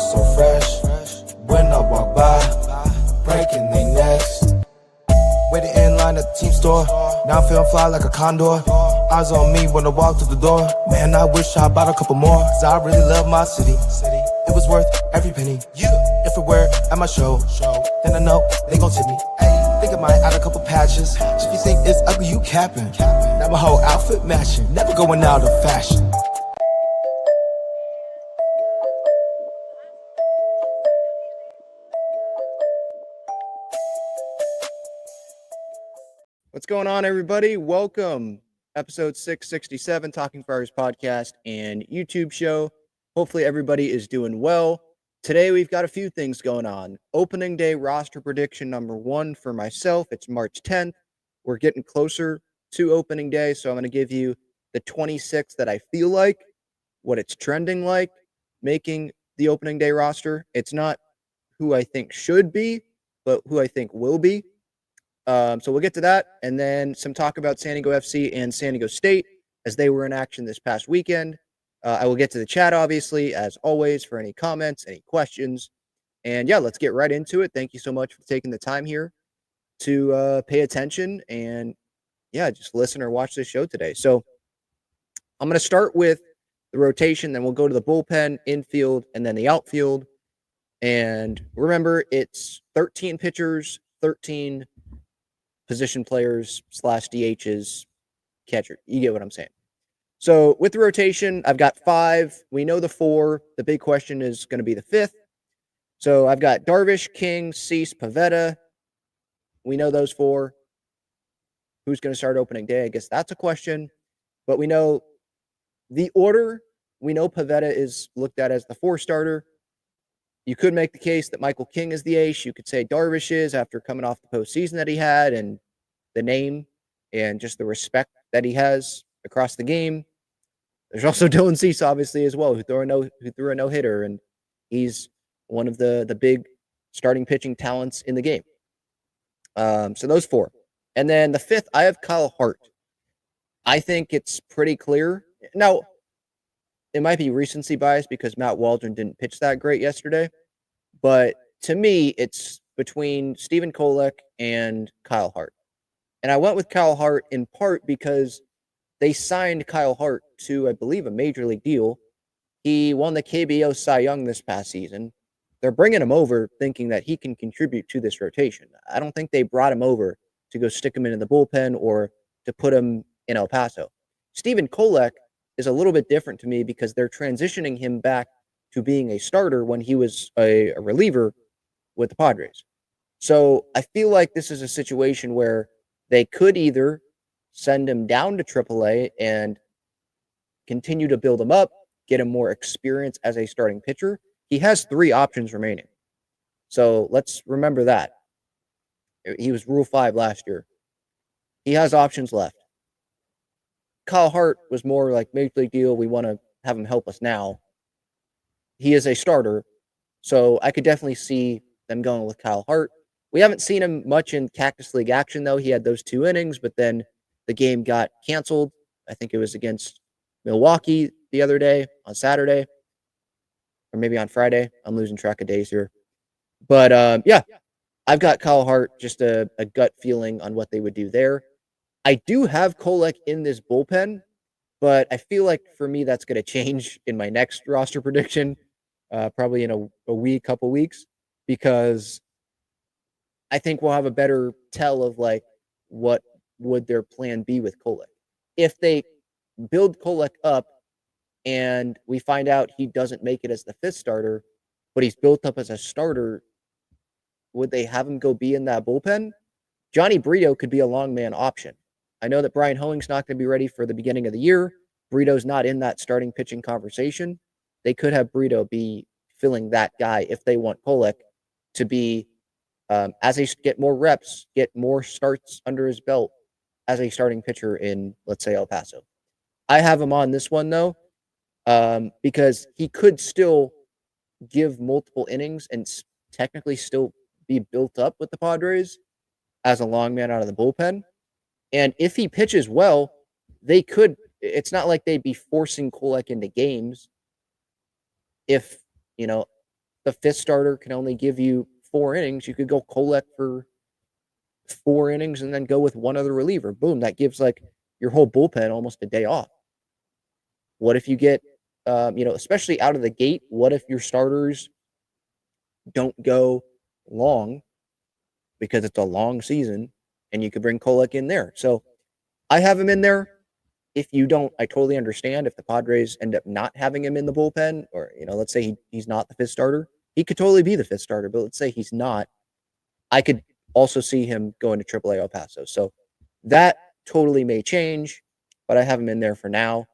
so fresh. When I walk by, breaking their necks. Waiting in line at the team store. Now I'm feeling fly like a condor. Eyes on me when I walk through the door. Man, I wish I bought a couple more, cause I really love my city. It was worth every penny. If it were at my show, then I know they gon' tip me. Think I might add a couple patches. If you think it's ugly, you capping. Now my whole outfit matching. Never going out of fashion. What's going on, everybody? Welcome. Episode 667, Talking Friars podcast and YouTube show. Hopefully everybody is doing well. Today we've got a few things going on. Opening day roster prediction number 1 for myself. It's March 10th. We're getting closer to opening day, so I'm going to give you the 26 that I feel like, what it's trending like, making the opening day roster. It's not who I think should be, but who I think will be. So we'll get to that, and then some talk about San Diego FC and San Diego State as they were in action this past weekend. I will get to the chat, obviously, as always, for any comments, any questions. And yeah, let's get right into it. Thank you so much for taking the time here to pay attention and, yeah, just listen or watch this show today. So I'm going to start with the rotation, then we'll go to the bullpen, infield, and then the outfield. And remember, it's 13 pitchers, 13 position players / DHs, catcher. You get what I'm saying. So with the rotation, I've got 5. We know the 4. The big question is going to be the 5th. So I've got Darvish, King, Cease, Pivetta. We know those 4. Who's going to start opening day? I guess that's a question. But we know the order. We know Pivetta is looked at as the 4 starter. You could make the case that Michael King is the ace. You could say Darvish is after coming off the postseason that he had and the name and just the respect that he has across the game. There's also Dylan Cease, obviously, as well, who threw a no-hitter, and he's one of the big starting pitching talents in the game. So those 4. And then the 5th, I have Kyle Hart. I think it's pretty clear. Now, it might be recency bias because Matt Waldron didn't pitch that great yesterday. But to me, it's between Stephen Kolek and Kyle Hart. And I went with Kyle Hart in part because they signed Kyle Hart to, I believe, a major league deal. He won the KBO Cy Young this past season. They're bringing him over thinking that he can contribute to this rotation. I don't think they brought him over to go stick him in the bullpen or to put him in El Paso. Stephen Kolek is a little bit different to me because they're transitioning him back to being a starter when he was a reliever with the Padres. So I feel like this is a situation where they could either send him down to AAA and continue to build him up, get him more experience as a starting pitcher. He has 3 options remaining. So let's remember that. He was Rule 5 last year. He has options left. Kyle Hart was more like major league deal. We want to have him help us now. He is a starter. So I could definitely see them going with Kyle Hart. We haven't seen him much in Cactus League action, though. He had those 2 innings, but then the game got canceled. I think it was against Milwaukee the other day on Saturday, or maybe on Friday. I'm losing track of days here. But, yeah, I've got Kyle Hart, just a gut feeling on what they would do there. I do have Kolek in this bullpen, but I feel like for me that's going to change in my next roster prediction, probably in a couple weeks, because I think we'll have a better tell of like what would their plan be with Kolek. If they build Kolek up and we find out he doesn't make it as the 5th starter, but he's built up as a starter, would they have him go be in that bullpen? Johnny Brito could be a long man option. I know that Brian Hoeing's not going to be ready for the beginning of the year. Brito's not in that starting pitching conversation. They could have Brito be filling that guy if they want Kolek to be, as they get more reps, get more starts under his belt as a starting pitcher in, let's say, El Paso. I have him on this one, though, because he could still give multiple innings and technically still be built up with the Padres as a long man out of the bullpen. And if he pitches well, they could, it's not like they'd be forcing Kolek into games if, the fifth starter can only give you 4 innings, you could go Kolek for 4 innings and then go with one other reliever. Boom, that gives like your whole bullpen almost a day off. What if you get, especially out of the gate, what if your starters don't go long because it's a long season and you could bring Kolek in there? So I have him in there. If you don't, I totally understand. If the Padres end up not having him in the bullpen, or, let's say he's not the fifth starter, he could totally be the fifth starter, but let's say he's not, I could also see him going to AAA El Paso. So that totally may change, but I have him in there for now.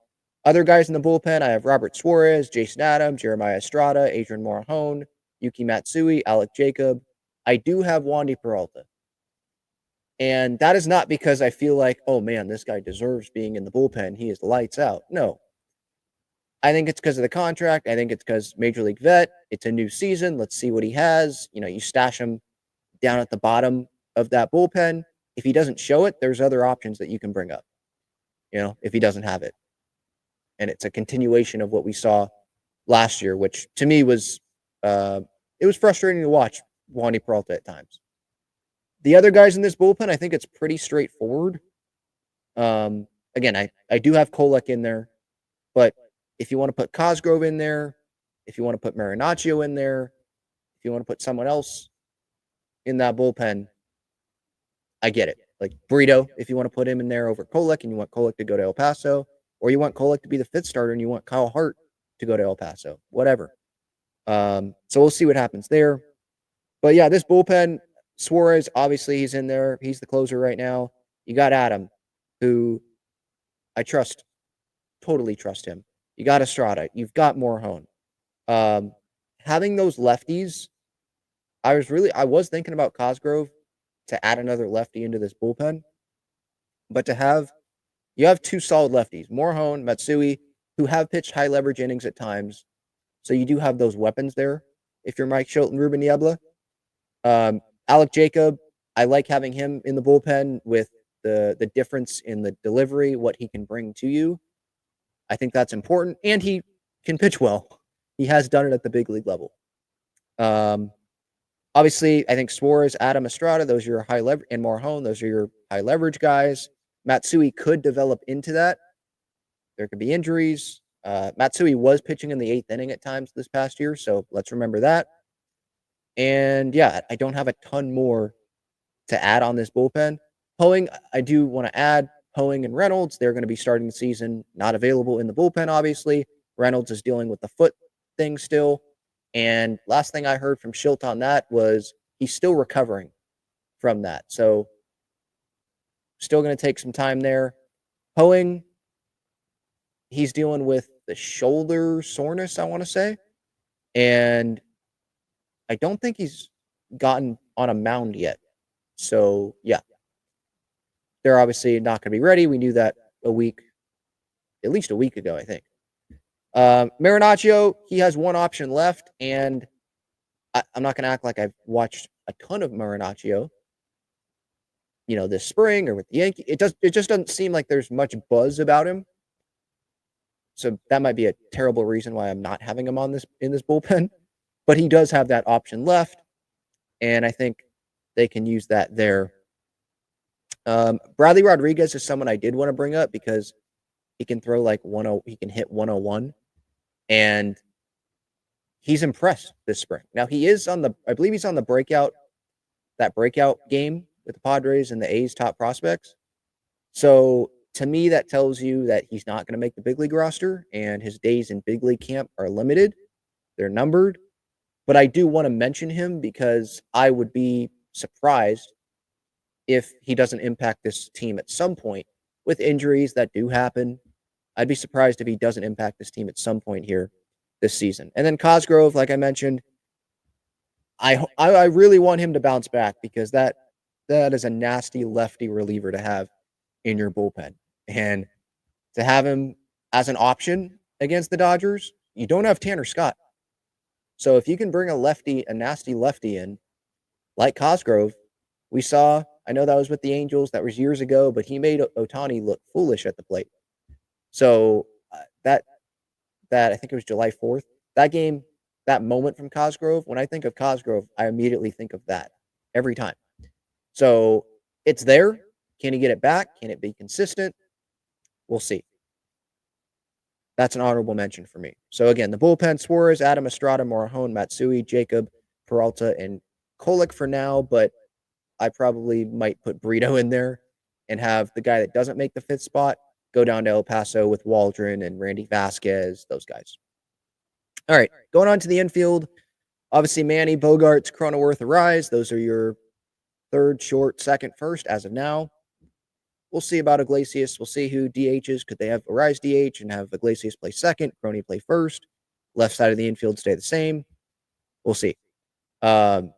Other guys in the bullpen, I have Robert Suarez, Jason Adams, Jeremiah Estrada, Adrian Morejon, Yuki Matsui, Alec Jacob. I do have Wandy Peralta. And that is not because I feel like, oh man, this guy deserves being in the bullpen. He is lights out. No. I think it's because of the contract. I think it's because Major League Vet. It's a new season. Let's see what he has. You stash him down at the bottom of that bullpen. If he doesn't show it, there's other options that you can bring up, if he doesn't have it. And it's a continuation of what we saw last year, which to me was, it was frustrating to watch Wandy Peralta at times. The other guys in this bullpen, I think it's pretty straightforward. Again, I do have Kolek in there, but if you want to put Cosgrove in there, if you want to put Marinaccio in there, if you want to put someone else in that bullpen, I get it. Like Burrito, if you want to put him in there over Kolek and you want Kolek to go to El Paso, or you want Kolek to be the fifth starter and you want Kyle Hart to go to El Paso, whatever. So we'll see what happens there. But yeah, this bullpen, Suarez, obviously he's in there. He's the closer right now. You got Adam, who I trust, totally trust him. You got Estrada. You've got Morejon. Having those lefties, I was thinking about Cosgrove to add another lefty into this bullpen. But you have 2 solid lefties, Morejon, Matsui, who have pitched high leverage innings at times. So you do have those weapons there if you're Mike Schultz and Ruben Niebla. Alec Jacob, I like having him in the bullpen with the difference in the delivery, what he can bring to you. I think that's important, and he can pitch well. He has done it at the big league level. Obviously, I think Suarez, Adam, Estrada, those are your high leverage, and Morejon, those are your high leverage guys. Matsui could develop into that. There could be injuries. Matsui was pitching in the 8th inning at times this past year, so let's remember that. And yeah, I don't have a ton more to add on this bullpen. Hoeing, I do want to add Hoeing and Reynolds. They're going to be starting the season, not available in the bullpen, obviously. Reynolds is dealing with the foot thing still. And last thing I heard from Schilt on that was he's still recovering from that. So still going to take some time there. Hoeing, he's dealing with the shoulder soreness, I want to say. And I don't think he's gotten on a mound yet. So, yeah. They're obviously not going to be ready. We knew that at least a week ago, I think. Marinaccio, he has one option left, and I'm not going to act like I've watched a ton of Marinaccio, this spring or with the Yankees. It just doesn't seem like there's much buzz about him. So that might be a terrible reason why I'm not having him in this bullpen. But he does have that option left, and I think they can use that there. Bradley Rodriguez is someone I did want to bring up because he can throw like he can hit 101, and he's impressed this spring. Now he is I believe he's on the breakout game with the Padres and the A's top prospects. So to me, that tells you that he's not going to make the big league roster, and his days in big league camp are limited. They're numbered. But I do want to mention him because I would be surprised if he doesn't impact this team at some point with injuries that do happen. I'd be surprised if he doesn't impact this team at some point here this season. And then Cosgrove, like I mentioned, I really want him to bounce back because that is a nasty lefty reliever to have in your bullpen. And to have him as an option against the Dodgers, you don't have Tanner Scott. So if you can bring a nasty lefty in, like Cosgrove, we saw, I know that was with the Angels, that was years ago, but he made Ohtani look foolish at the plate. So that I think it was July 4th. That game, that moment from Cosgrove, when I think of Cosgrove, I immediately think of that every time. So it's there. Can he get it back? Can it be consistent? We'll see. That's an honorable mention for me. So again, the bullpen: Suarez, Adam Estrada, Morejon, Matsui, Jacob, Peralta, and Kolek for now, but I probably might put Brito in there and have the guy that doesn't make the fifth spot go down to El Paso with Waldron and Randy Vasquez, those guys. All right, going on to the infield. Obviously, Manny, Bogarts, Cronenworth, Arise. Those are your third, short, second, first as of now. We'll see about Iglesias. We'll see who DHs. Could they have Arise DH and have Iglesias play second, Crony play first? Left side of the infield stay the same. We'll see. On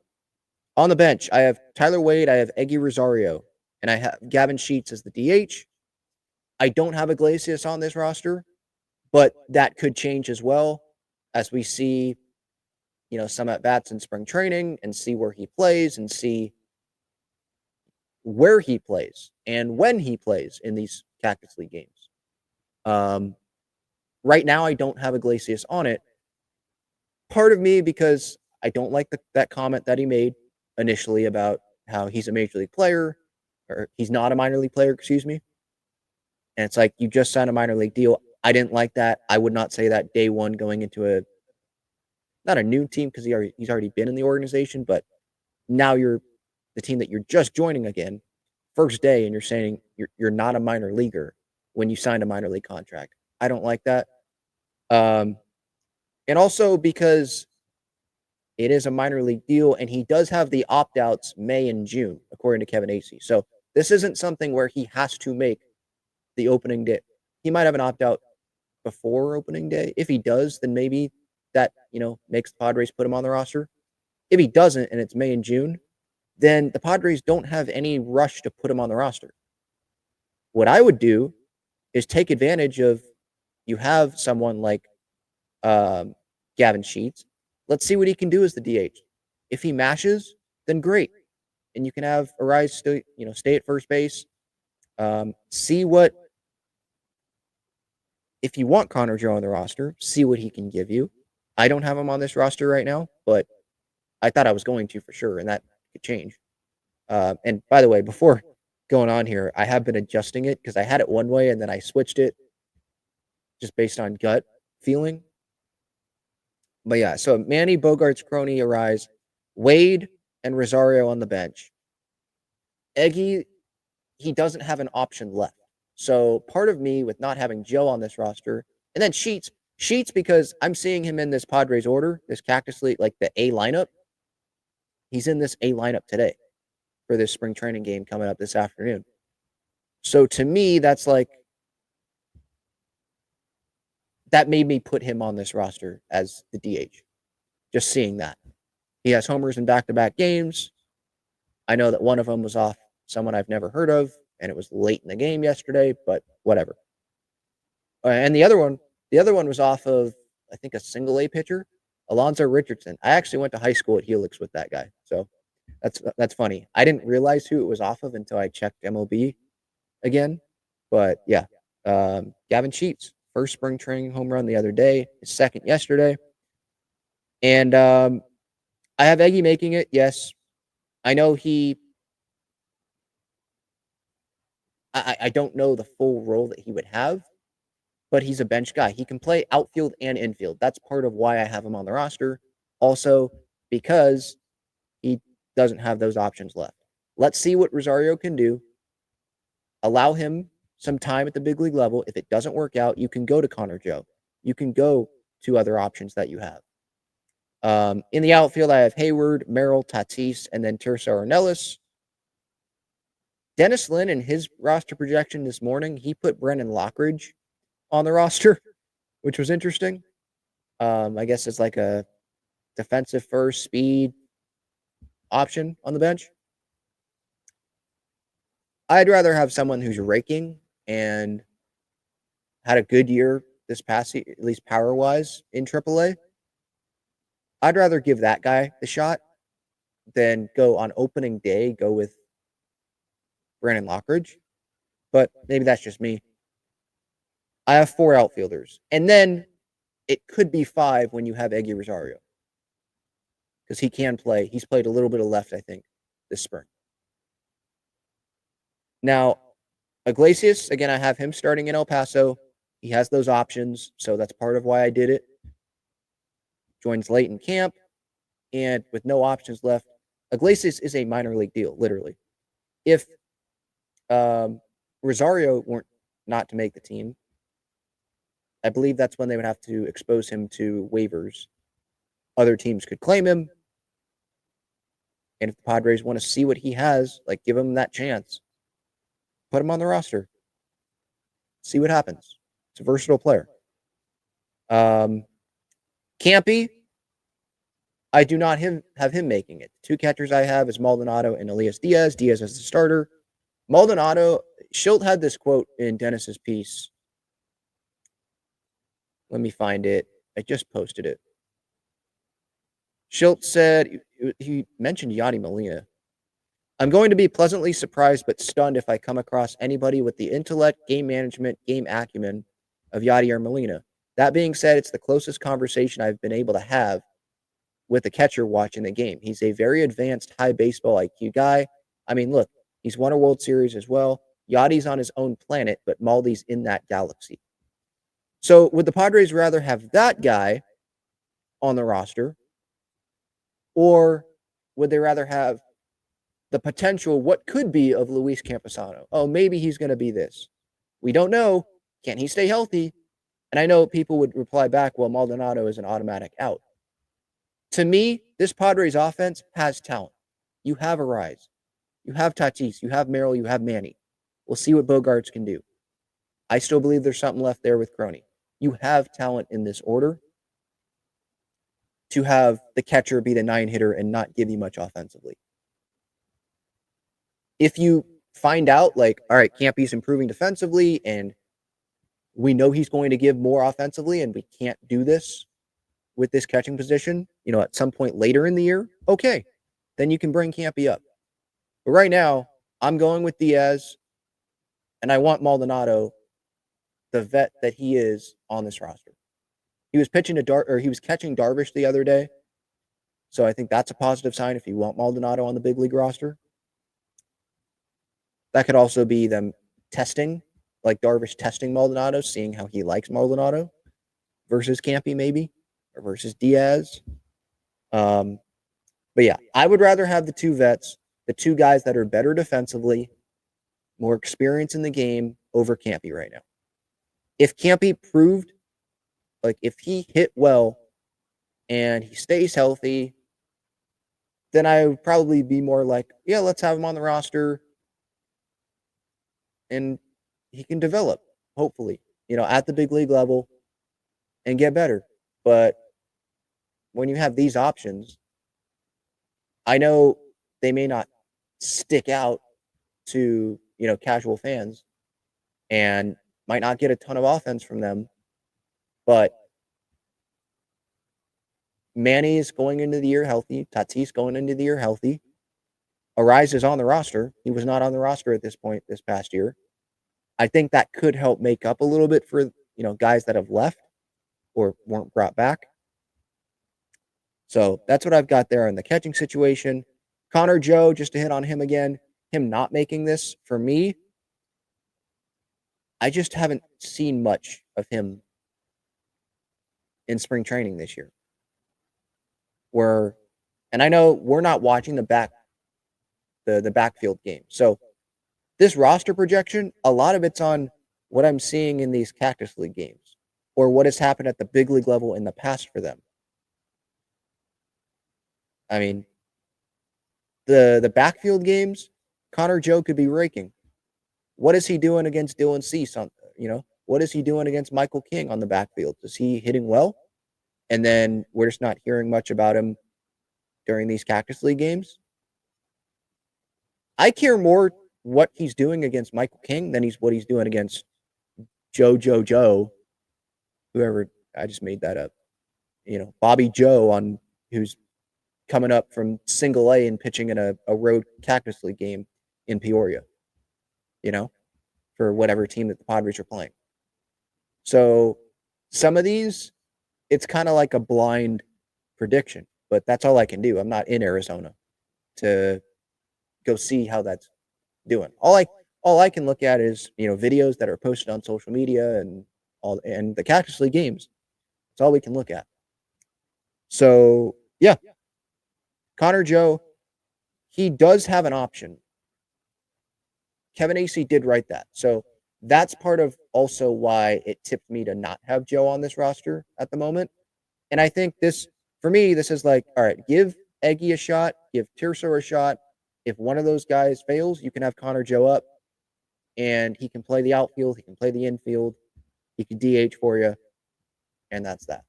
the bench, I have Tyler Wade, I have Eggy Rosario, and I have Gavin Sheets as the DH. I don't have Iglesias on this roster, but that could change as well as we see, some at-bats in spring training and see where he plays and see where he plays and when he plays in these Cactus League games. Right now, I don't have Iglesias on it. Part of me, because I don't like that comment that he made initially about how he's a major league player, or he's not a minor league player, excuse me. And it's like, you just signed a minor league deal. I didn't like that. I would not say that day one going into not a new team, because he's already been in the organization, but now you're the team that you're just joining again, first day, and you're saying you're not a minor leaguer when you signed a minor league contract. I don't like that. And also because it is a minor league deal, and he does have the opt-outs May and June, according to Kevin Acee. So this isn't something where he has to make the opening day. He might have an opt-out before opening day. If he does, then maybe that, makes the Padres put him on the roster. If he doesn't, and it's May and June, then the Padres don't have any rush to put him on the roster. What I would do is take advantage of, you have someone like Gavin Sheets. Let's see what he can do as the DH. If he mashes, then great. And you can have Arise stay at first base. See what, if you want Connor Joe on the roster, see what he can give you. I don't have him on this roster right now, but I thought I was going to for sure, and that could change. And by the way, before going on here, I have been adjusting it because I had it one way and then I switched it just based on gut feeling. But yeah, so Manny, Bogarts, Crony, Arise, Wade, and Rosario on the bench. Eggy, he doesn't have an option left. So part of me with not having Joe on this roster, and then Sheets because I'm seeing him in this Padres order, this Cactus League, like the A lineup. He's in this A lineup today for this spring training game coming up this afternoon. So to me, that's like, that made me put him on this roster as the DH. Just seeing that. He has homers in back-to-back games. I know that one of them was off someone I've never heard of, and it was late in the game yesterday, but whatever. And the other one was off of, I think, a single A pitcher, Alonzo Richardson. I actually went to high school at Helix with that guy, so that's funny. I didn't realize who it was off of until I checked MLB again, but yeah, Gavin Sheets, first spring training home run the other day, his second yesterday, and I have Eggy making it. Yes, I know I don't know the full role that he would have, but he's a bench guy. He can play outfield and infield. That's part of why I have him on the roster. Also, because he doesn't have those options left. Let's see what Rosario can do. Allow him some time at the big league level. If it doesn't work out, you can go to Connor Joe. You can go to other options that you have. In the outfield, I have Hayward, Merrill, Tatis, and then Tirso Ornelas. Dennis Lynn, in his roster projection this morning, he put Brendan Lockridge on the roster, which was interesting. I guess it's like a defensive first speed option on the bench. I'd rather have someone who's raking and had a good year this past year, at least power-wise, in AAA. I'd rather give that guy the shot than go on opening day, go with Brandon Lockridge. But maybe that's just me. I have 4 outfielders. And then it could be 5 when you have Eggy Rosario. because he can play. He's played a little bit of left, I think, this spring. Now, Iglesias, again, I have him starting in El Paso. He has those options, so that's part of why I did it. Joins late in camp, and with no options left, Iglesias is a minor league deal, literally. If Rosario weren't not to make the team, I believe that's when they would have to expose him to waivers. Other teams could claim him, and if the Padres want to see what he has, like give him that chance, put him on the roster. See what happens. It's a versatile player. Campy, I do not have him making it. Two catchers I have is Maldonado and Elias Diaz. Diaz as the starter. Maldonado, Schilt had this quote in Dennis's piece. Let me find it. I just posted it. Schilt said, he mentioned Yadi Molina. I'm going to be pleasantly surprised but stunned if I come across anybody with the intellect, game management, game acumen of Yadi or Molina. That being said, it's the closest conversation I've been able to have with a catcher watching the game. He's a very advanced, high baseball IQ guy. I mean, look, he's won a World Series as well. Yadi's on his own planet, but Maldi's in that galaxy. So would the Padres rather have that guy on the roster, or would they rather have the potential, what could be, of Luis Camposano? Oh, maybe he's going to be this. We don't know. Can he stay healthy? And I know people would reply back, well, Maldonado is an automatic out. To me, this Padres offense has talent. You have Arise. You have Tatis. You have Merrill. You have Manny. We'll see what Bogarts can do. I still believe there's something left there with Crony. You have talent in this order to have the catcher be the 9-hitter and not give you much offensively. If you find out, like, all right, Campy's improving defensively and we know he's going to give more offensively and we can't do this with this catching position, at some point later in the year, okay, then you can bring Campy up. But right now, I'm going with Diaz, and I want Maldonado, the vet that he is, on this roster. He was catching Darvish the other day, so I think that's a positive sign if you want Maldonado on the big league roster. That could also be them testing, like Darvish testing Maldonado, seeing how he likes Maldonado versus Campy maybe, or versus Diaz. But yeah, I would rather have the two vets, the two guys that are better defensively, more experience in the game, over Campy right now. If Campy proved, like if he hit well and he stays healthy, then I would probably be more like, yeah, let's have him on the roster and he can develop, hopefully, at the big league level and get better. But when you have these options, I know they may not stick out to, casual fans and might not get a ton of offense from them, but Manny is going into the year healthy. Tatis going into the year healthy. Arise is on the roster. He was not on the roster at this point this past year. I think that could help make up a little bit for, guys that have left or weren't brought back. So that's what I've got there in the catching situation. Connor Joe, just to hit on him again, him not making this, for me, I just haven't seen much of him in spring training this year. And I know we're not watching the backfield game. So this roster projection, a lot of it's on what I'm seeing in these Cactus League games or what has happened at the big league level in the past for them. I mean, the backfield games, Connor Joe could be raking. What is he doing against Dylan Cease? What is he doing against Michael King on the backfield? Is he hitting well? And then we're just not hearing much about him during these Cactus League games. I care more what he's doing against Michael King than what he's doing against Joe, whoever. I just made that up. Bobby Joe who's coming up from Single A and pitching in a road Cactus League game in Peoria, for whatever team that the Padres are playing. So some of these, it's kind of like a blind prediction. but that's all I can do. I'm not in Arizona to go see how that's doing. All I can look at is, videos that are posted on social media and the Cactus League games. That's all we can look at. So, yeah. Connor Joe, he does have an option. Kevin Acee did write that. So, that's part of also why it tipped me to not have Joe on this roster at the moment. And I think for me, this is like, all right, give Eggy a shot, give Tirso a shot. If one of those guys fails, you can have Connor Joe up, and he can play the outfield, he can play the infield, he can DH for you, and that's that.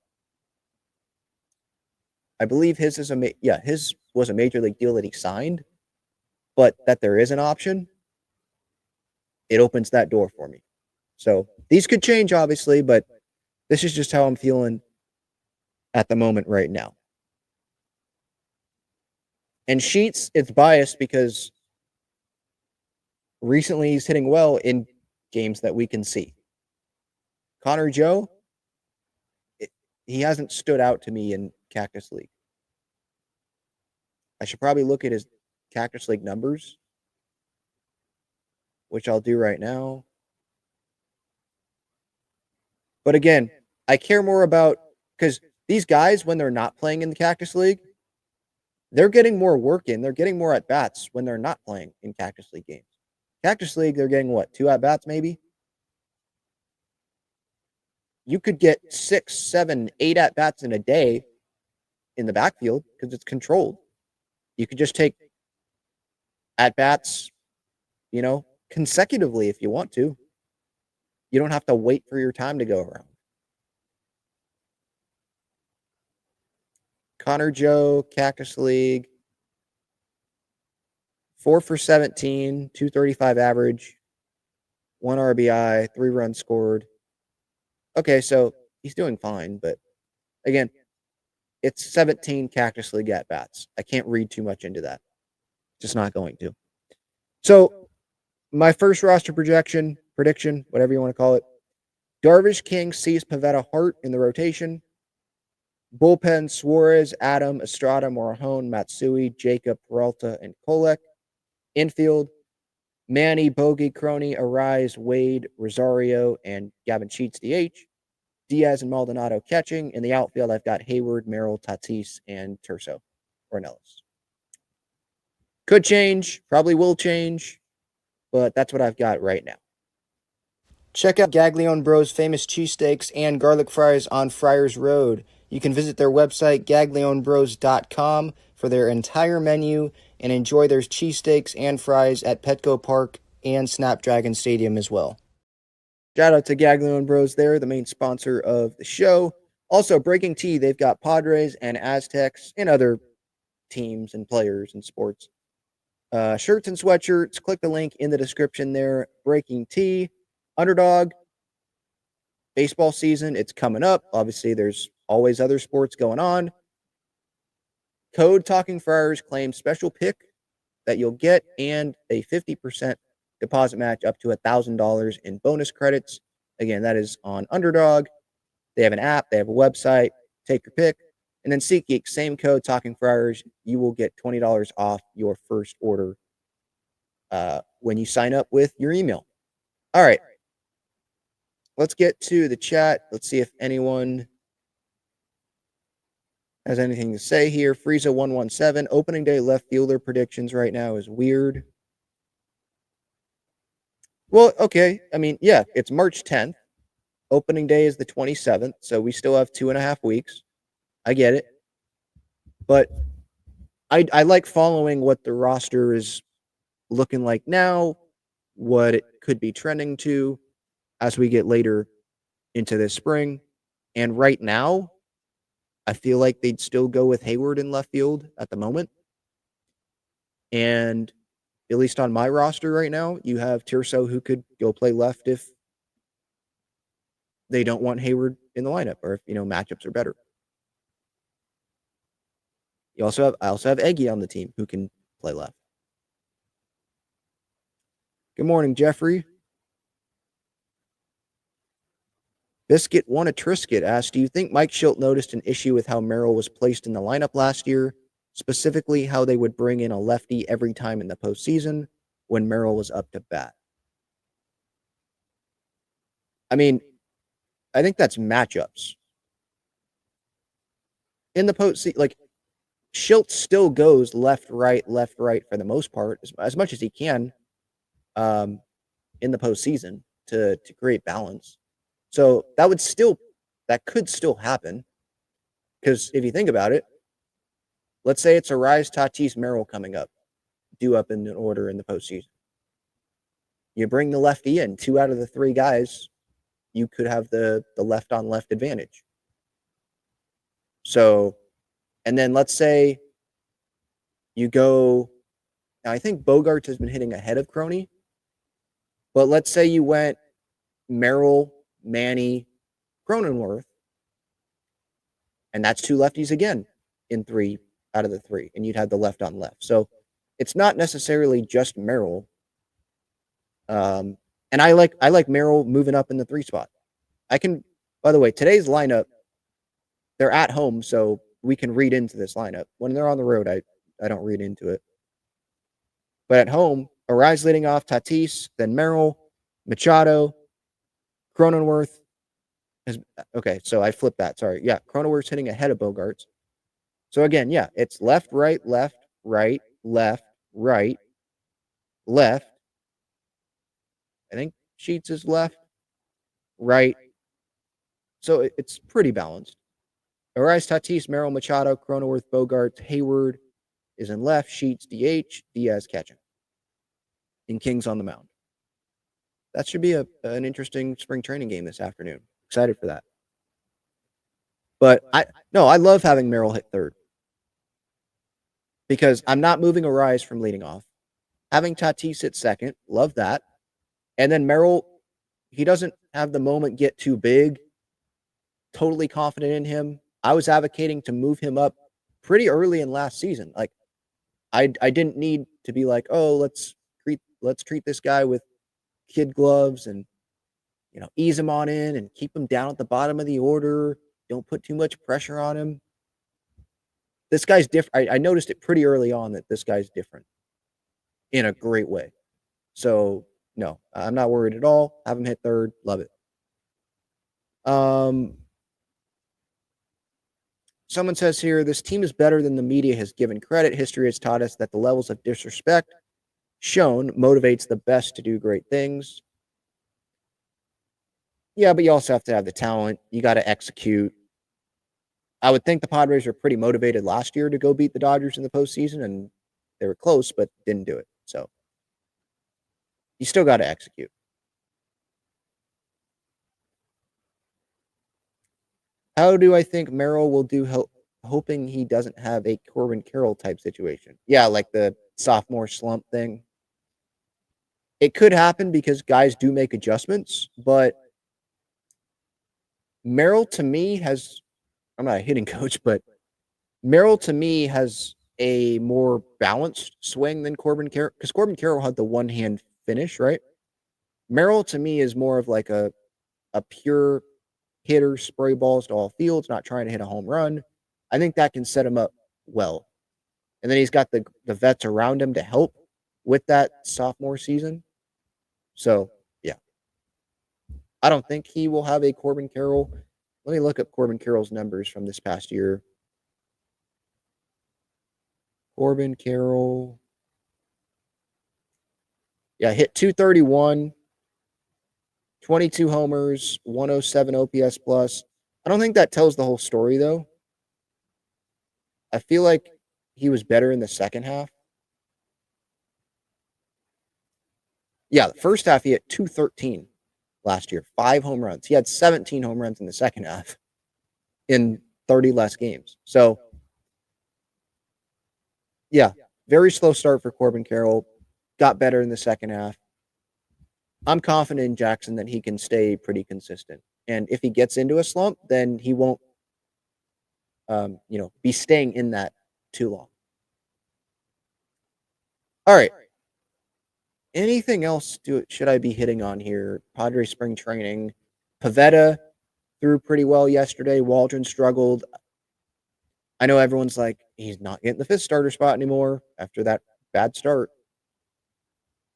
I believe his was a major league deal that he signed, but that there is an option, it opens that door for me. So these could change, obviously, but this is just how I'm feeling at the moment right now. And Sheets, it's biased because recently he's hitting well in games that we can see. Connor Joe, he hasn't stood out to me in Cactus League. I should probably look at his Cactus League numbers, which I'll do right now. But again, I care more about, because these guys, when they're not playing in the Cactus League, they're getting more work in. They're getting more at-bats when they're not playing in Cactus League games. Cactus League, they're getting what, 2 at-bats maybe? You could get 6, 7, 8 at-bats in a day in the backfield because it's controlled. You could just take at-bats, consecutively if you want to. You don't have to wait for your time to go around. Connor Joe, Cactus League, 4 for 17, 235 average, 1 RBI, 3 runs scored. Okay, so he's doing fine, but again, it's 17 Cactus League at-bats. I can't read too much into that. Just not going to. So, my first roster prediction, whatever you want to call it. Darvish, King, Cease, Pivetta, Hart in the rotation. Bullpen, Suarez, Adam, Estrada, Morejon, Matsui, Jacob, Peralta, and Kolek. Infield, Manny, Bogey, Crony, Arise, Wade, Rosario, and Gavin Sheets, DH. Diaz and Maldonado catching. In the outfield, I've got Hayward, Merrill, Tatis, and Tirso, Ornelas. Could change, probably will change, but that's what I've got right now. Check out Gaglione Bros' famous cheesesteaks and garlic fries on Friars Road. You can visit their website, gaglionebros.com, for their entire menu and enjoy their cheesesteaks and fries at Petco Park and Snapdragon Stadium as well. Shout out to Gaglione Bros there, the main sponsor of the show. Also, Breaking Tea, they've got Padres and Aztecs and other teams and players and sports. Shirts and sweatshirts, click the link in the description there. Breaking Tea, Underdog, baseball season, it's coming up. Obviously, there's always other sports going on. Code Talking Friars claims special pick that you'll get and a 50% deposit match up to $1,000 in bonus credits. Again, that is on Underdog. They have an app, they have a website. Take your pick. And then SeatGeek, same code, Talking Friars. You will get $20 off your first order when you sign up with your email. All right. Let's get to the chat. Let's see if anyone has anything to say here. Frieza117, opening day left fielder predictions right now is weird. Well, okay. I mean, yeah, it's March 10th. Opening day is the 27th, so we still have 2.5 weeks. I get it. But I like following what the roster is looking like now, what it could be trending to as we get later into this spring. And right now, I feel like they'd still go with Hayward in left field at the moment. And at least on my roster right now, you have Tirso who could go play left if they don't want Hayward in the lineup or if, matchups are better. I also have Eggy on the team who can play left. Good morning, Jeffrey. Biscuit won a Trisket asked, do you think Mike Schilt noticed an issue with how Merrill was placed in the lineup last year, specifically how they would bring in a lefty every time in the postseason when Merrill was up to bat? I mean, I think that's matchups. In the postseason, like, Schilt still goes left, right for the most part, as much as he can in the postseason to create balance. So that could still happen. Because if you think about it, let's say it's Arise, Tatis, Merrill coming up, due up in an order in the postseason. You bring the lefty in, 2 out of the 3 guys, you could have the left on left advantage. So, and then let's say you go, now I think Bogaerts has been hitting ahead of Crony, but let's say you went Merrill, Manny, Cronenworth, and that's 2 lefties again in 3 out of the 3, and you'd have the left on left. So it's not necessarily just Merrill. And I like Merrill moving up in the 3 spot. By the way, today's lineup, they're at home, so we can read into this lineup. When they're on the road, I don't read into it. But at home, Arise leading off, Tatis, then Merrill, Machado, Cronenworth. Okay, so I flipped that. Sorry. Yeah, Cronenworth's hitting ahead of Bogaerts. So again, yeah, it's left, right, left, right, left, right, left. I think Sheets is left, right. So it's pretty balanced. Arise, Tatis, Merrill, Machado, Cronenworth, Bogaerts, Hayward is in left, Sheets, DH, Diaz catching. And King's on the mound. That should be an interesting spring training game this afternoon. Excited for that. But I love having Merrill hit third. Because I'm not moving Arise from leading off. Having Tatis hit second, love that. And then Merrill, he doesn't have the moment get too big. Totally confident in him. I was advocating to move him up pretty early in last season. Like, I didn't need to be like, oh, let's treat this guy with kid gloves and, ease him on in and keep him down at the bottom of the order. Don't put too much pressure on him. This guy's different. I noticed it pretty early on that this guy's different in a great way. So, no, I'm not worried at all. Have him hit third. Love it. Someone says here, this team is better than the media has given credit. History has taught us that the levels of disrespect shown motivates the best to do great things. Yeah, but you also have to have the talent. You got to execute. I would think the Padres were pretty motivated last year to go beat the Dodgers in the postseason, and they were close, but didn't do it. So you still got to execute. How do I think Merrill will do, hoping he doesn't have a Corbin Carroll type situation? Yeah, like the sophomore slump thing. It could happen because guys do make adjustments, but Merrill to me has, I'm not a hitting coach, but Merrill to me has a more balanced swing than Corbin Carroll, because Corbin Carroll had the one-hand finish, right? Merrill to me is more of like a pure hitter, spray balls to all fields, not trying to hit a home run. I think that can set him up well. And then he's got the vets around him to help with that sophomore season. So, yeah. I don't think he will have a Corbin Carroll. Let me look up Corbin Carroll's numbers from this past year. Corbin Carroll. Yeah, hit 231, 22 homers, 107 OPS plus. I don't think that tells the whole story, though. I feel like he was better in the second half. Yeah, the first half he hit 213 last year, 5 home runs. He had 17 home runs in the second half in 30 less games. So, yeah, very slow start for Corbin Carroll. Got better in the second half. I'm confident in Jackson that he can stay pretty consistent. And if he gets into a slump, then he won't, be staying in that too long. All right. Anything else should I be hitting on here? Padres spring training. Pavetta threw pretty well yesterday. Waldron struggled. I know everyone's like, he's not getting the 5th starter spot anymore after that bad start.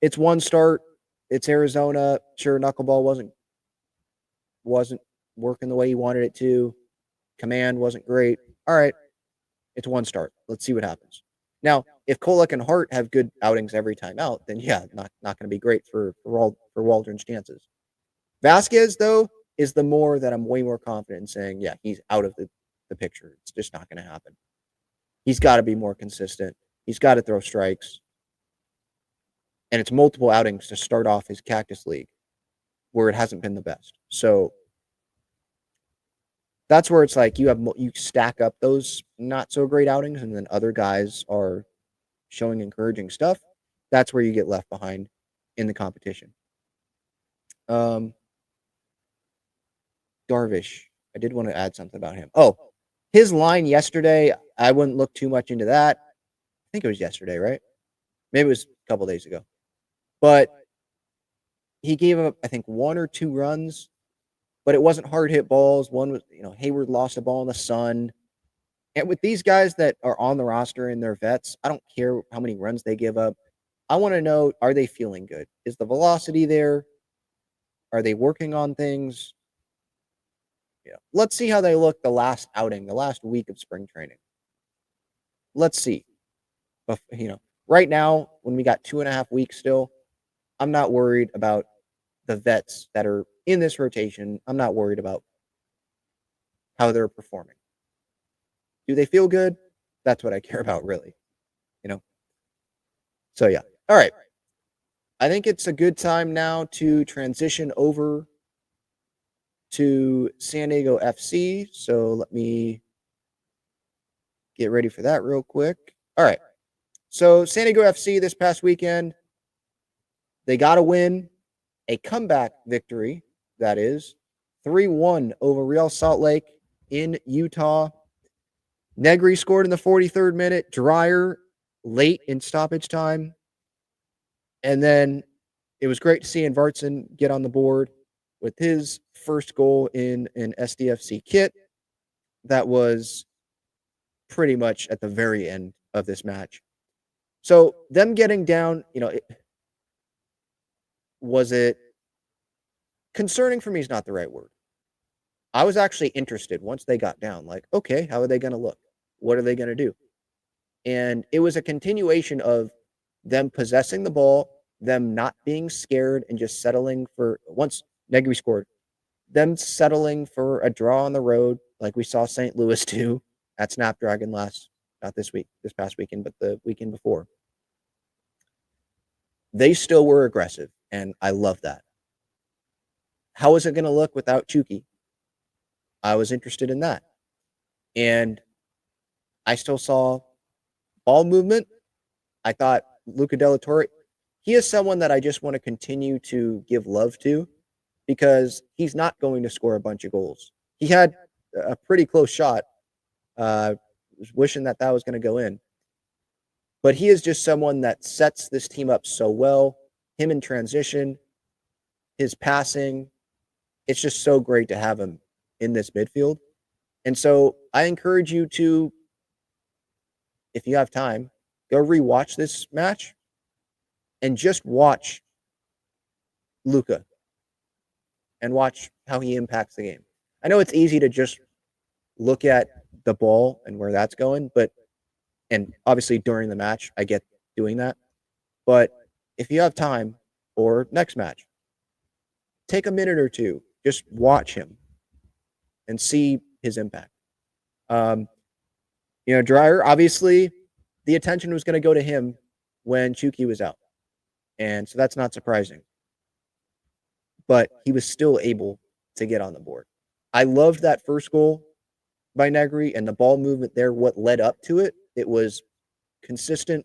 It's one start. It's Arizona. Sure, knuckleball wasn't working the way he wanted it to. Command wasn't great. All right, it's one start. Let's see what happens. Now, if Kolek and Hart have good outings every time out, then yeah, not going to be great for Waldron's chances. Vasquez, though, is the more that I'm way more confident in saying, yeah, he's out of the picture. It's just not going to happen. He's got to be more consistent. He's got to throw strikes. And it's multiple outings to start off his Cactus League where it hasn't been the best. So that's where it's like you stack up those not so great outings, and then other guys are showing encouraging stuff. That's where you get left behind in the competition. Darvish, I did want to add something about him. Oh, his line yesterday, I wouldn't look too much into that. I think it was yesterday, right? Maybe it was a couple days ago. But he gave up, I think, 1 or 2 runs, but it wasn't hard hit balls. One was, Hayward lost a ball in the sun. And with these guys that are on the roster and they're vets, I don't care how many runs they give up. I want to know, are they feeling good? Is the velocity there? Are they working on things? Let's see how they look the last outing, the last week of spring training. Let's see. But, right now, when we got 2.5 weeks still, I'm not worried about the vets that are in this rotation. I'm not worried about how they're performing. Do they feel good? That's what I care about, really. So, yeah. All right. I think it's a good time now to transition over to San Diego FC. So let me get ready for that real quick. All right. So San Diego FC this past weekend, they got a win, a comeback victory, that is, 3-1 over Real Salt Lake in Utah. Negri scored in the 43rd minute, Dreyer late in stoppage time. And then it was great to see Vartson get on the board with his first goal in an SDFC kit. That was pretty much at the very end of this match. So them getting down, was it concerning for me is not the right word. I was actually interested once they got down, like, okay, how are they going to look? What are they going to do? And it was a continuation of them possessing the ball, them not being scared and just settling for, once Negri scored, them settling for a draw on the road, like we saw St. Louis do at Snapdragon not this past weekend, but the weekend before. They still were aggressive, and I love that. How is it going to look without Chucky? I was interested in that. And I still saw ball movement. I thought Luca Della Torre, he is someone that I just want to continue to give love to because he's not going to score a bunch of goals. He had a pretty close shot. Was wishing that was going to go in. But he is just someone that sets this team up so well. Him in transition, his passing, it's just so great to have him in this midfield. And so I encourage you to, if you have time, go rewatch this match and just watch Luca and watch how he impacts the game. I know it's easy to just look at the ball and where that's going, and obviously during the match, I get doing that. But if you have time or next match, take a minute or two, just watch him and see his impact. Dreyer, obviously, the attention was going to go to him when Chucky was out. And so that's not surprising. But he was still able to get on the board. I loved that first goal by Negri and the ball movement there, what led up to it. It was consistent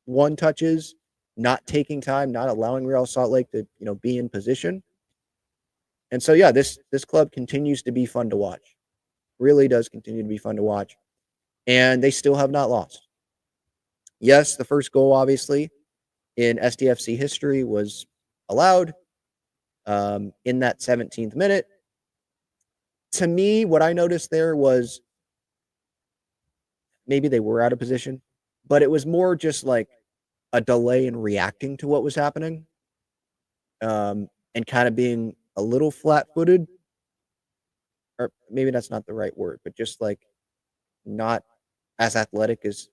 one touches, not taking time, not allowing Real Salt Lake to, be in position. And so, yeah, this club continues to be fun to watch. Really does continue to be fun to watch. And they still have not lost. Yes, the first goal, obviously, in SDFC history was allowed in that 17th minute. to me, what I noticed there was maybe they were out of position, but it was more just like a delay in reacting to what was happening, and kind of being a little flat-footed, or maybe that's not the right word, but just like not as athletic as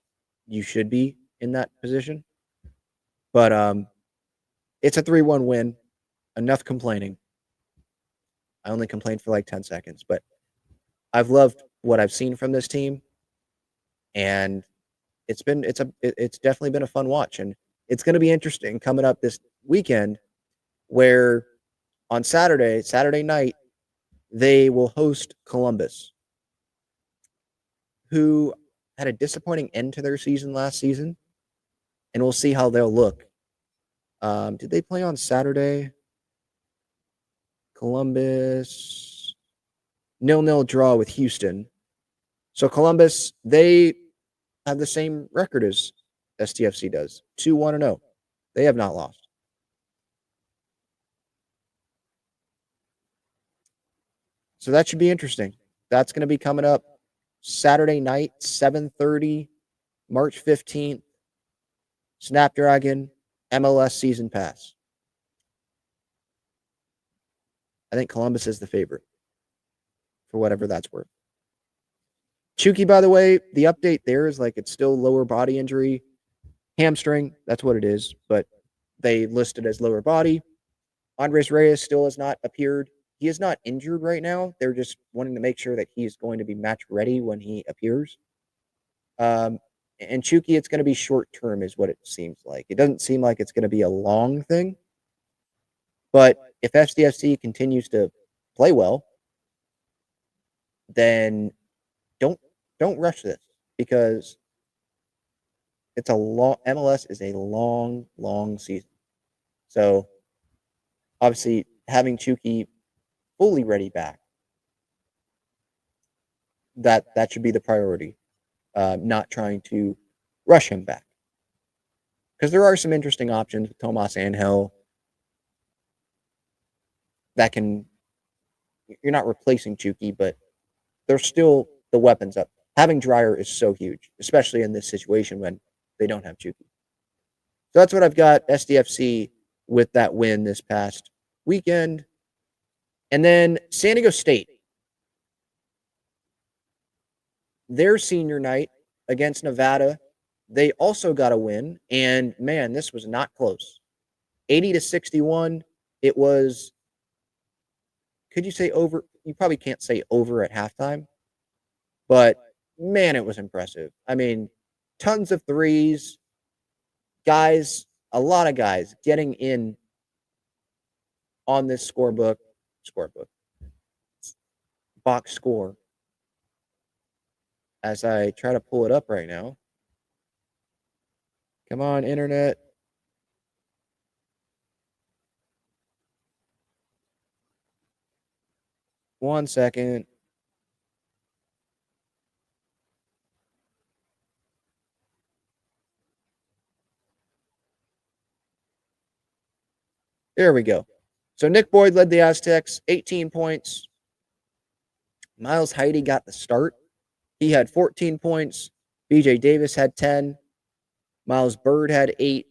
you should be in that position. But it's a 3-1 win. Enough complaining. I only complained for like 10 seconds, but I've loved what I've seen from this team, and it's definitely been a fun watch, and it's going to be interesting coming up this weekend, where on Saturday night, they will host Columbus, who had a disappointing end to their season last season, and we'll see how they'll look. Did they play on Saturday? Columbus 0-0 draw with Houston. So Columbus, they have the same record as SDFC does, 2-1-0. They have not lost. So that should be interesting. That's going to be coming up Saturday night, 7:30, March 15th. Snapdragon MLS Season Pass. I think Columbus is the favorite, for whatever that's worth. Chucky, by the way, the update there is like it's still lower body injury, hamstring. That's what it is, but they list it as lower body. Andres Reyes still has not appeared. He is not injured right now. They're just wanting to make sure that he's going to be match ready when he appears. And Chucky, it's going to be short term, is what it seems like. It doesn't seem like it's going to be a long thing. But if SDFC continues to play well, then don't rush this, because it's a long MLS is a long season. So obviously having Chucky fully ready back, that should be the priority. Not trying to rush him back, because there are some interesting options with Tomas Angel that can. You're not replacing Chucky, but there's still the weapons up. Having Dreyer is so huge, especially in this situation when they don't have Chucky. So that's what I've got SDFC with that win this past weekend. And then San Diego State, their senior night against Nevada, they also got a win. And man, this was not close. 80-61. It was, could you say over? You probably can't say over at halftime, but man, it was impressive. I mean, tons of threes, guys, a lot of guys getting in on this scorebook, box score, as I try to pull it up right now. Come on, internet. One second. There we go. So Nick Boyd led the Aztecs, 18 points. Miles Heide got the start. He had 14 points. BJ Davis had 10. Miles Bird had 8.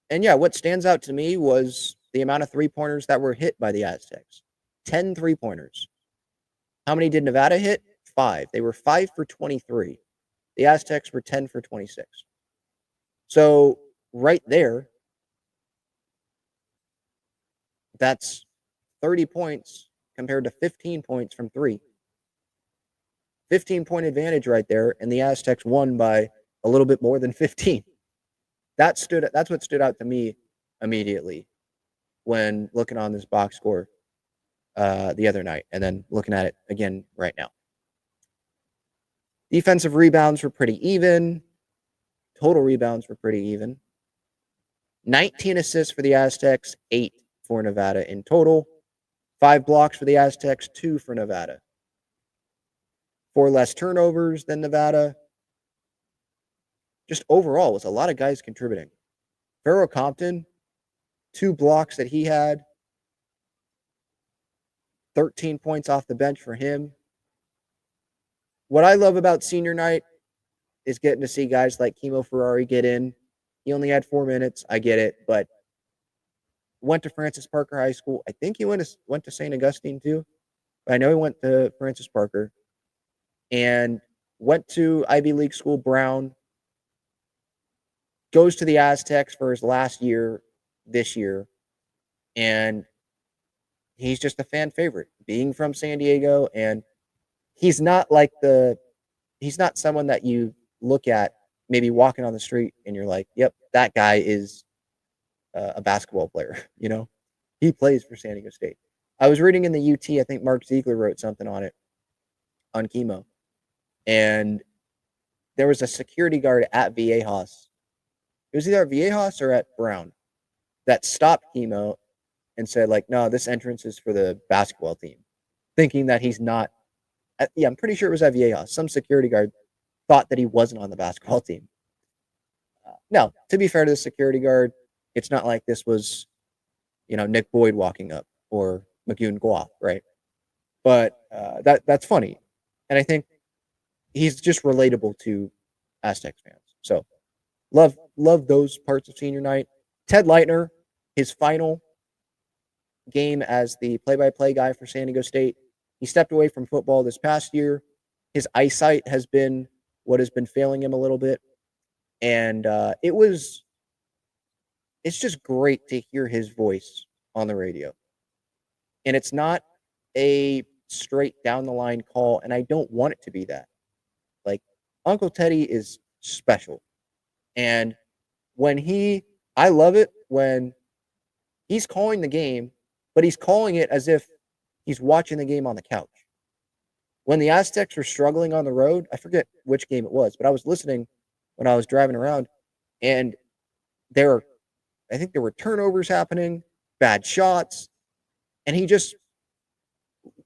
And yeah, what stands out to me was the amount of three-pointers that were hit by the Aztecs. 10 three-pointers. How many did Nevada hit? 5. They were 5 for 23. The Aztecs were 10 for 26. So right there, that's 30 points compared to 15 points from 3. 15-point advantage right there, and the Aztecs won by a little bit more than 15. That's what stood out to me immediately when looking on this box score the other night, and then looking at it again right now. Defensive rebounds were pretty even. Total rebounds were pretty even. 19 assists for the Aztecs, 8 for Nevada in total. 5 blocks for the Aztecs, 2 for Nevada. 4 less turnovers than Nevada. Just overall, was a lot of guys contributing. Farrell Compton, 2 blocks that he had. 13 points off the bench for him. What I love about senior night is getting to see guys like Kimo Ferrari get in. He only had 4 minutes. I get it, but went to Francis Parker High School. I think he went to St. Augustine too. But I know he went to Francis Parker and went to Ivy League school, Brown. Goes to the Aztecs for his last year this year. And he's just a fan favorite, being from San Diego. And he's not someone that you look at maybe walking on the street and you're like, yep, that guy is a basketball player. He plays for San Diego State. I was reading in the UT, I think Mark Ziegler wrote something on it, on Chemo. And there was a security guard at Viejas. It was either at Viejas or at Brown that stopped Chemo and said, like, no, this entrance is for the basketball team, thinking that he's not. I'm pretty sure it was at Viejas. Some security guard thought that he wasn't on the basketball team. No, to be fair to the security guard, it's not like this was, Nick Boyd walking up or McGoon Guath, right? But that's funny. And I think he's just relatable to Aztecs fans. So love those parts of senior night. Ted Leitner, his final game as the play-by-play guy for San Diego State. He stepped away from football this past year. His eyesight has been what has been failing him a little bit. And it's just great to hear his voice on the radio. And it's not a straight down the line call, and I don't want it to be that. Like, Uncle Teddy is special. And I love it when he's calling the game, but he's calling it as if he's watching the game on the couch. When the Aztecs were struggling on the road, I forget which game it was, but I was listening when I was driving around, and I think there were turnovers happening, bad shots, and he just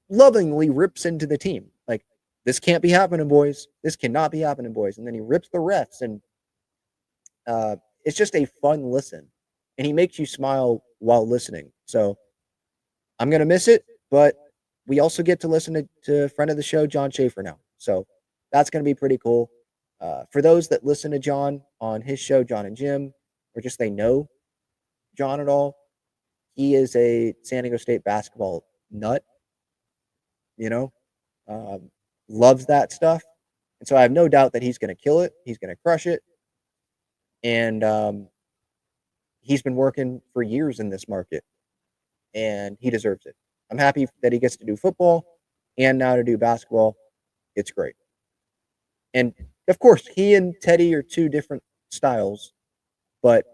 lovingly rips into the team. Like, this can't be happening, boys. This cannot be happening, boys. And then he rips the refs, and it's just a fun listen. And he makes you smile while listening. So I'm going to miss it, but we also get to listen to a friend of the show, John Schaefer, now. So that's going to be pretty cool. For those that listen to John on his show, John and Jim, or just they know John at all, he is a San Diego State basketball nut, loves that stuff. And so I have no doubt that he's going to kill it. He's going to crush it. And he's been working for years in this market, and he deserves it. I'm happy that he gets to do football and now to do basketball. It's great. And of course, he and Teddy are two different styles, but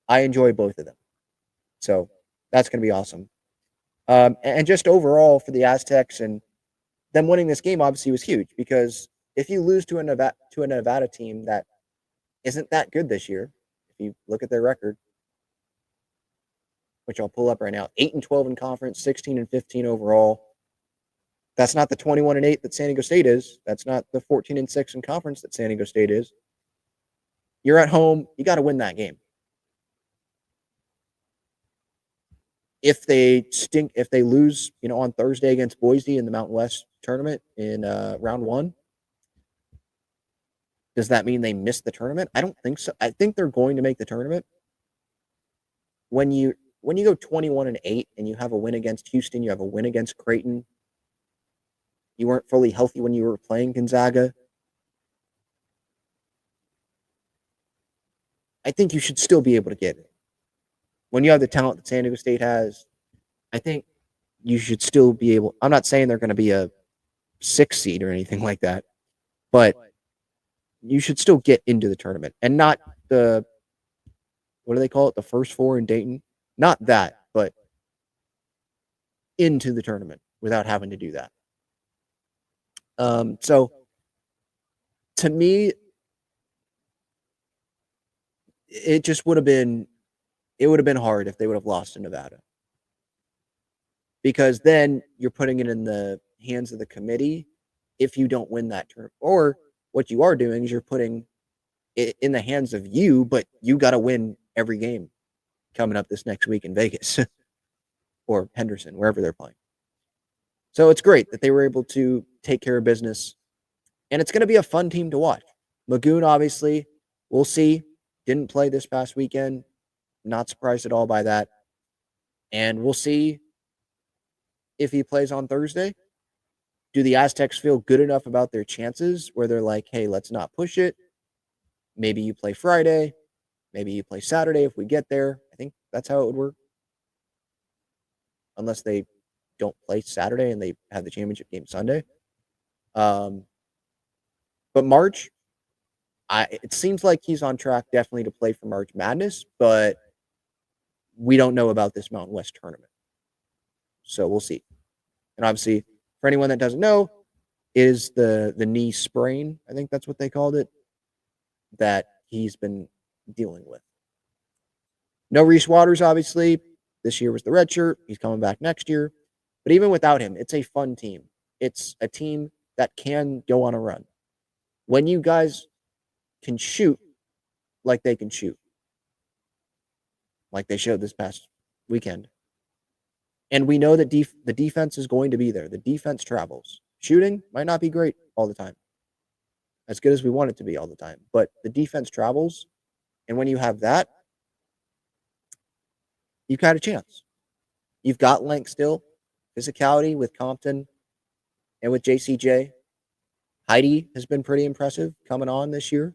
I enjoy both of them. So that's going to be awesome. And just overall for the Aztecs and them winning this game obviously was huge, because if you lose to a Nevada team that isn't that good this year, if you look at their record, which I'll pull up right now, 8-12 in conference, 16-15 overall. That's not the 21-8 that San Diego State is. That's not the 14-6 in conference that San Diego State is. You're at home. You got to win that game. If they lose, on Thursday against Boise in the Mountain West tournament in round 1, does that mean they missed the tournament? I don't think so. I think they're going to make the tournament. When you go 21-8 and you have a win against Houston, you have a win against Creighton, you weren't fully healthy when you were playing Gonzaga, I think you should still be able to get it. When you have the talent that San Diego State has, I think you should still be able. I'm not saying they're going to be a 6 seed or anything like that, but you should still get into the tournament and not the, what do they call it? The first 4 in Dayton. Not that, but into the tournament without having to do that. So to me, it just would have been hard if they would have lost to Nevada, because then you're putting it in the hands of the committee if you don't win that tournament. Or what you are doing is you're putting it in the hands of you, but you got to win every game coming up this next week in Vegas or Henderson, wherever they're playing. So it's great that they were able to take care of business. And it's going to be a fun team to watch. Magoon, obviously, we'll see. Didn't play this past weekend. Not surprised at all by that. And we'll see if he plays on Thursday. Do the Aztecs feel good enough about their chances where they're like, hey, let's not push it? Maybe you play Friday. Maybe you play Saturday if we get there. I think that's how it would work. Unless they don't play Saturday and they have the championship game Sunday. But March, it seems like he's on track definitely to play for March Madness, but we don't know about this Mountain West tournament. So we'll see. And obviously, for anyone that doesn't know, is the knee sprain, I think that's what they called it, that he's been dealing with. No Reese Waters, obviously. This year was the red shirt. He's coming back next year. But even without him, it's a fun team. It's a team that can go on a run. When you guys can shoot like they can shoot, like they showed this past weekend. And we know that the defense is going to be there. The defense travels. Shooting might not be great all the time, as good as we want it to be all the time, but the defense travels. And when you have that, you've got a chance. You've got length still, physicality with Compton and with JCJ. Heidi has been pretty impressive coming on this year.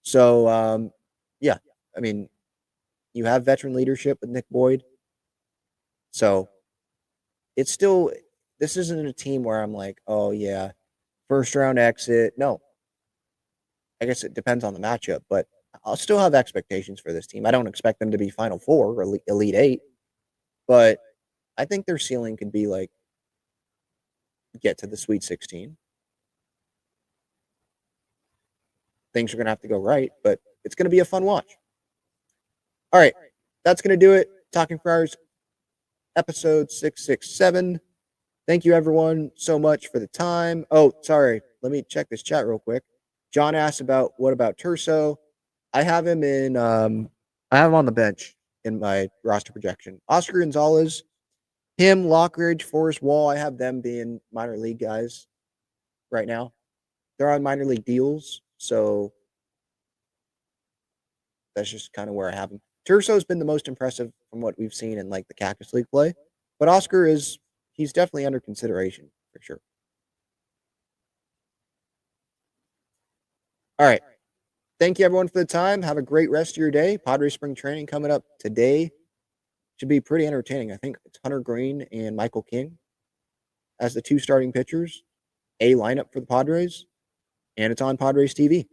So, yeah, I mean, you have veteran leadership with Nick Boyd. So it's still, this isn't a team where I'm like, oh, yeah, first round exit. No. I guess it depends on the matchup, but I'll still have expectations for this team. I don't expect them to be Final Four or Elite Eight, but I think their ceiling could be like get to the Sweet 16. Things are going to have to go right, but it's going to be a fun watch. All right, that's going to do it. Talking Friars, episode 667. Thank you, everyone, so much for the time. Oh, sorry. Let me check this chat real quick. John asked about what about Turso. I have him in. I have him on the bench in my roster projection. Oscar Gonzalez, him, Lockridge, Forrest Wall. I have them being minor league guys right now. They're on minor league deals, so that's just kind of where I have them. Turso's been the most impressive from what we've seen in like the Cactus League play, but Oscar he's definitely under consideration for sure. All right. Thank you, everyone, for the time. Have a great rest of your day. Padres spring training coming up today. Should be pretty entertaining. I think it's Hunter Green and Michael King as the two starting pitchers. A lineup for the Padres, and it's on Padres TV.